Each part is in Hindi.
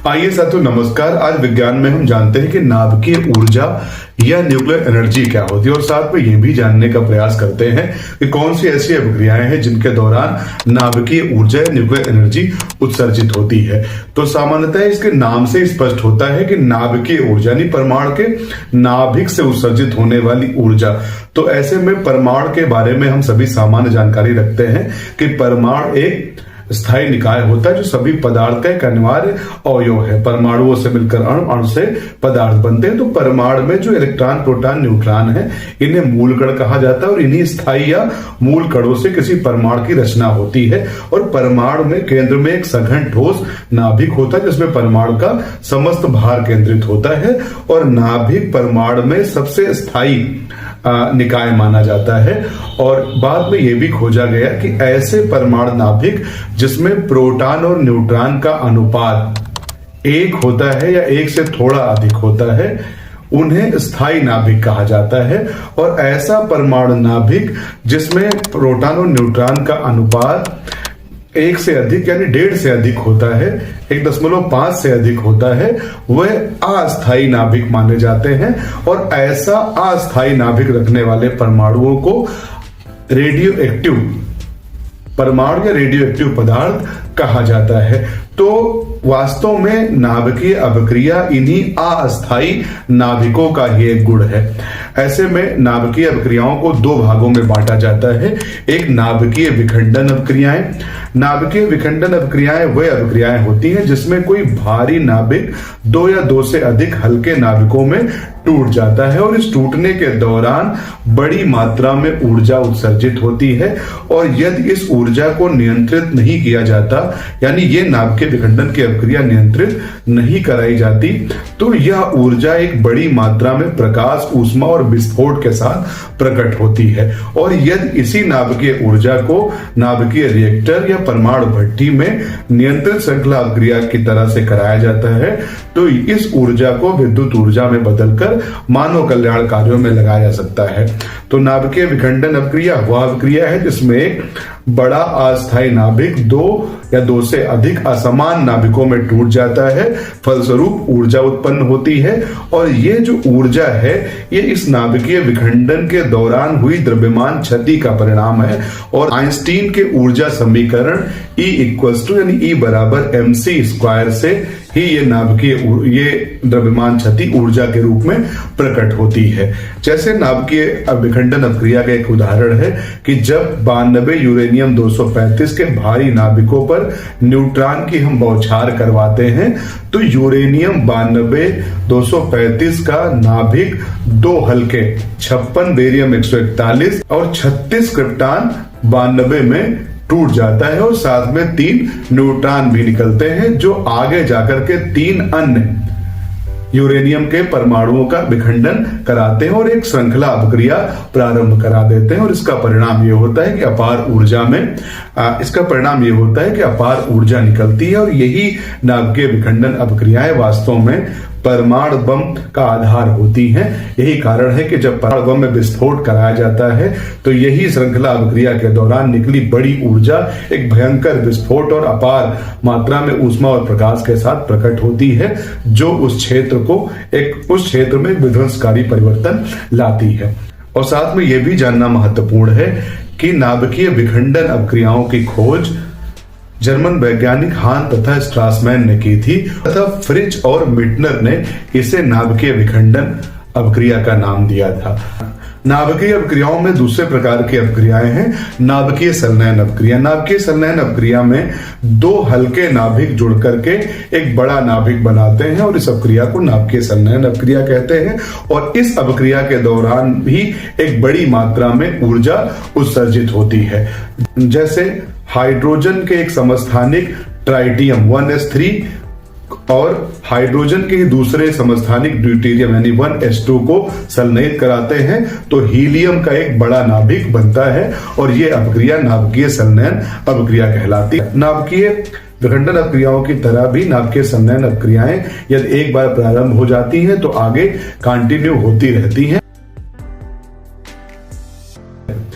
आइए साथियों नमस्कार। आज विज्ञान में हम जानते हैं कि नाभिकीय ऊर्जा या न्यूक्लियर एनर्जी क्या होती है और साथ में ये भी जानने का प्रयास करते हैं कि कौन सी ऐसी अभिक्रियाएं हैं जिनके दौरान नाभिकीय ऊर्जा या न्यूक्लियर एनर्जी उत्सर्जित होती है। तो सामान्यतः इसके नाम से स्पष्ट होता है कि नाभिकीय ऊर्जा यानी परमाणु के नाभिक से उत्सर्जित होने वाली ऊर्जा। तो ऐसे में परमाणु के बारे में हम सभी सामान्य जानकारी रखते हैं कि परमाणु एक स्थायी निकाय होता है जो सभी पदार्थ का एक अनिवार्य अवयव है। परमाणुओं से मिलकर अणु, अणु से पदार्थ बनते हैं। तो परमाणु में जो इलेक्ट्रॉन, प्रोटॉन, न्यूट्रॉन है, इन्हें मूल कण कहा जाता है और इन्हीं स्थायी या मूल कणों से किसी परमाणु की रचना होती है। और परमाणु में केंद्र में एक सघन ठोस नाभिक होता है जिसमें परमाणु का समस्त भार केंद्रित होता है और नाभिक परमाणु में सबसे स्थायी निकाय माना जाता है। और बाद में यह भी खोजा गया कि ऐसे परमाणु नाभिक जिसमें प्रोटॉन और न्यूट्रॉन का अनुपात एक होता है या एक से थोड़ा अधिक होता है, उन्हें स्थायी नाभिक कहा जाता है। और ऐसा परमाणु नाभिक जिसमें प्रोटॉन और न्यूट्रॉन का अनुपात 1 से अधिक यानी 1.5 से अधिक होता है, 1.5 से अधिक होता है, वह अस्थायी नाभिक माने जाते हैं। और ऐसा अस्थायी नाभिक रखने वाले परमाणुओं को रेडियो एक्टिव परमाणु या रेडियो एक्टिव पदार्थ कहा जाता है। तो वास्तव में नाभिकीय अभिक्रिया इन्हीं अस्थायी नाभिकों का ही एक गुण है। ऐसे में नाभिकीय अभिक्रियाओं को 2 भागों में बांटा जाता है। एक नाभिकीय विखंडन अभिक्रियाएं। नाभिकीय विखंडन अभिक्रियाएं वह अभिक्रियाएं होती हैं जिसमें कोई भारी नाभिक 2 या 2 से अधिक हल्के नाभिकों में टूट जाता है और इस टूटने के दौरान बड़ी मात्रा में ऊर्जा उत्सर्जित होती है। और यदि इस ऊर्जा को नियंत्रित नहीं किया जाता, यानी ये नाभिकीय विखंडन की अभिक्रिया नियंत्रित नहीं कराई जाती, तो यह ऊर्जा एक बड़ी मात्रा में प्रकाश, ऊष्मा और विस्फोट के साथ प्रकट होती है। और यदि इसी नाभिकीय ऊर्जा को नाभिकीय रिएक्टर या परमाणु भट्टी में नियंत्रित श्रृंखला अभिक्रिया की तरह से कराया जाता है, तो इस ऊर्जा को विद्युत ऊर्जा में बदलकर मानव कल्याण कार्यों में लगाया जा सकता है। तो नाभिकीय विखंडन अभिक्रिया वह अभिक्रिया है जिसमें एक बड़ा अस्थायी नाभिक 2 या 2 से अधिक असमान नाभिकों में टूट जाता है, फलस्वरूप ऊर्जा उत्पन्न होती है। और ये जो ऊर्जा है ये इस नाभिकीय विखंडन के दौरान हुई द्रव्यमान क्षति का परिणाम है। और आइंस्टीन के ऊर्जा समीकरण E बराबर mc² से ही ये नाभिकीय ये द्रव्यमान क्षति ऊर्जा के रूप में प्रकट होती है। जैसे नाभिकीय विखंडन अभिक्रिया का एक उदाहरण है कि जब 92 यूरेनियम 235 के भारी नाभिकों पर न्यूट्रॉन की हम बौछार करवाते हैं, तो यूरेनियम 92 235 का नाभिक 2 हल्के 56 बेरियम 141 और 36 क्रिप्टॉन 92 में टूट जाता है और साथ में 3 न्यूट्रॉन भी निकलते हैं जो आगे जाकर के 3 अन्य यूरेनियम के परमाणुओं का विखंडन कराते हैं और एक श्रृंखला अभिक्रिया प्रारंभ करा देते हैं। और इसका परिणाम ये होता है कि अपार ऊर्जा निकलती है। और यही नाभिकीय विखंडन अभिक्रियाएं वास्तव में परमाणु बम का आधार होती हैं। यही कारण है कि जब परमाणु बम में विस्फोट कराया जाता है तो यही श्रृंखला अभिक्रिया के दौरान निकली बड़ी ऊर्जा एक भयंकर विस्फोट और अपार मात्रा में ऊष्मा और प्रकाश के साथ प्रकट होती है, जो उस क्षेत्र में विध्वंसकारी परिवर्तन लाती है। और साथ में यह भी जानना महत्वपूर्ण है कि नाभिकीय विखंडन अभिक्रियाओं की खोज जर्मन वैज्ञानिक हान तथा स्ट्रासमैन ने की थी तथा फ्रिज और मिटनर ने इसे नाभिकीय विखंडन अभिक्रिया का नाम दिया था। नाभिकीय अभिक्रियाओं में दूसरे प्रकार की अभिक्रियाएं हैं नाभिकीय संलयन अभिक्रिया। नाभिकीय संलयन अभिक्रिया में 2 हल्के नाभिक जुड़ करके एक बड़ा नाभिक बनाते हैं और इस अभिक्रिया को नाभिकीय संलयन अभिक्रिया कहते हैं। और इस अभिक्रिया के दौरान भी एक बड़ी मात्रा में ऊर्जा उत्सर्जित होती है। जैसे हाइड्रोजन के एक समस्थानिक ट्राइटियम 1s3 और हाइड्रोजन के दूसरे समस्थानिक ड्यूटेरियम यानी 1s2 को संलयित कराते हैं तो हीलियम का एक बड़ा नाभिक बनता है और यह अभिक्रिया नाभिकीय संलयन अभिक्रिया कहलाती है। नाभिकीय विखंडन अभिक्रियाओं की तरह भी नाभिकीय संलयन अभिक्रियाएं यदि एक बार प्रारंभ हो जाती हैं तो आगे कंटिन्यू होती रहती हैं।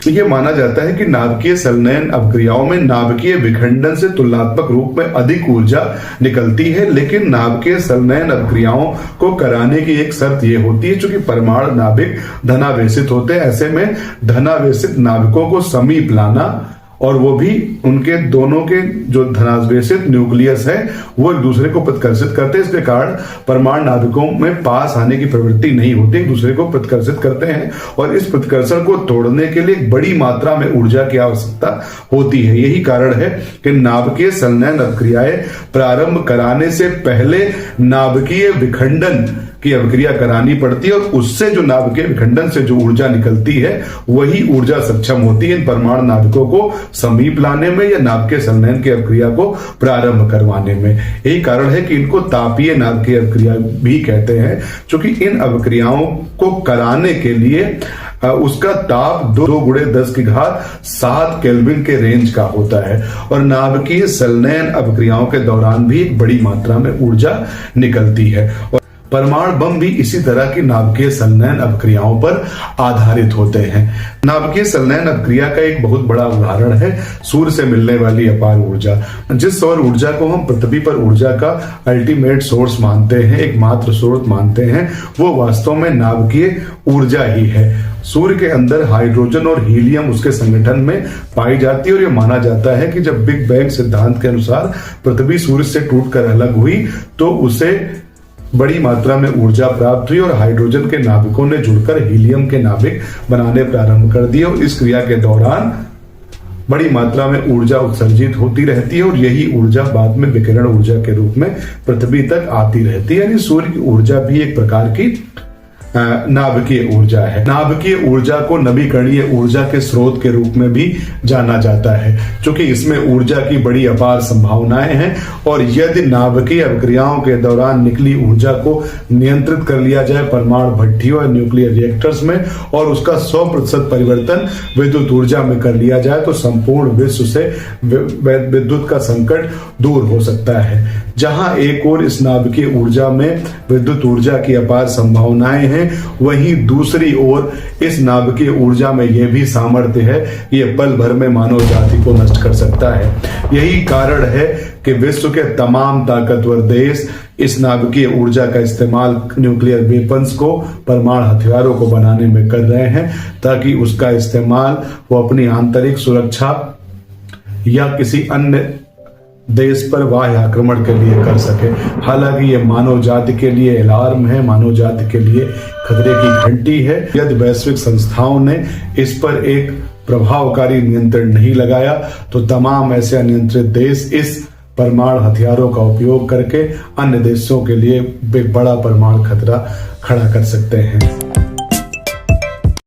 ये माना जाता है कि नाभिकीय संलयन अपक्रियाओं में नाभिकीय विखंडन से तुलनात्मक रूप में अधिक ऊर्जा निकलती है, लेकिन नाभिकीय संलयन अपक्रियाओं को कराने की एक शर्त ये होती है, चूंकि परमाणु नाभिक धनावेशित होते हैं, ऐसे में धनावेशित नाभिकों को समीप लाना और वो भी उनके दोनों के जो धनावेशित न्यूक्लियस है वो एक दूसरे को प्रतिकर्षित करते हैं। इसके कारण परमाणु नाभिकों में पास आने की प्रवृत्ति नहीं होती, एक दूसरे को प्रतिकर्षित करते हैं और इस प्रतिकर्षण को तोड़ने के लिए बड़ी मात्रा में ऊर्जा की आवश्यकता होती है। यही कारण है कि नाभिकीय संलयन अपक्रियाएं प्रारंभ कराने से पहले नाभिकीय विखंडन की अभिक्रिया करानी पड़ती है और उससे जो नाभिकीय विखंडन से जो ऊर्जा निकलती है वही ऊर्जा सक्षम होती है इन परमाणु नाभिकों को समीप लाने में या नाभिकीय संलयन की अभिक्रिया को प्रारंभ करवाने में। यही कारण है कि इनको तापीय नाभिकीय अभिक्रिया भी कहते हैं, क्योंकि इन अभिक्रियाओं को कराने के लिए उसका ताप 2×10⁷ केल्विन के रेंज का होता है और नाभिकीय संलयन अभिक्रियाओं के दौरान भी एक बड़ी मात्रा में ऊर्जा निकलती है। परमाणु बम भी इसी तरह की नाभिकीय संलयन अपक्रियाओं पर आधारित होते हैं। नाभिकीय संलयन अपक्रिया का एक बहुत बड़ा उदाहरण है सूर्य से मिलने वाली अपार ऊर्जा। जिस सौर ऊर्जा को हम पृथ्वी पर ऊर्जा का अल्टीमेट सोर्स मानते हैं, एकमात्र स्रोत मानते हैं, वो वास्तव में नाभिकीय ऊर्जा ही है। सूर्य के अंदर हाइड्रोजन और हीलियम उसके संगठन में पाई जाती है और यह माना जाता है कि जब बिग बैंग सिद्धांत के अनुसार पृथ्वी सूर्य से टूटकर अलग हुई तो उसे बड़ी मात्रा में ऊर्जा प्राप्त हुई और हाइड्रोजन के नाभिकों ने जुड़कर हीलियम के नाभिक बनाने प्रारंभ कर दिए और इस क्रिया के दौरान बड़ी मात्रा में ऊर्जा उत्सर्जित होती रहती है और यही ऊर्जा बाद में विकिरण ऊर्जा के रूप में पृथ्वी तक आती रहती है। यानी सूर्य की ऊर्जा भी एक प्रकार की नाभिकीय ऊर्जा है। नाभिकीय ऊर्जा को नवीकरणीय ऊर्जा के स्रोत के रूप में भी जाना जाता है, क्योंकि इसमें ऊर्जा की बड़ी अपार संभावनाएं हैं और यदि नाभिकीय अभिक्रियाओं के दौरान निकली ऊर्जा को नियंत्रित कर लिया जाए परमाणु भट्टियों या न्यूक्लियर रिएक्टर्स में और उसका 100% परिवर्तन विद्युत ऊर्जा में कर लिया जाए तो संपूर्ण विश्व से विद्युत का संकट दूर हो सकता है। जहां एक ओर इस नाभिकीय ऊर्जा में विद्युत ऊर्जा की अपार संभावनाएं हैं, वहीं दूसरी ओर इस नाभिकीय ऊर्जा में यह भी सामर्थ्य है कि यह पल भर में मानव जाति को नष्ट कर सकता है। यही कारण है कि विश्व के तमाम ताकतवर देश इस नाभिकीय ऊर्जा का इस्तेमाल न्यूक्लियर वेपन्स को, परमाणु हथियारों को बनाने में कर रहे हैं, ताकि उसका इस्तेमाल वो अपनी आंतरिक सुरक्षा या किसी अन्य देश पर बाह्य आक्रमण के लिए कर सके। हालांकि ये मानव जाति के लिए अलार्म है, मानव जाति के लिए खतरे की घंटी है। यदि वैश्विक संस्थाओं ने इस पर एक प्रभावकारी नियंत्रण नहीं लगाया तो तमाम ऐसे अनियंत्रित देश इस परमाणु हथियारों का उपयोग करके अन्य देशों के लिए एक बड़ा परमाणु खतरा खड़ा कर सकते हैं।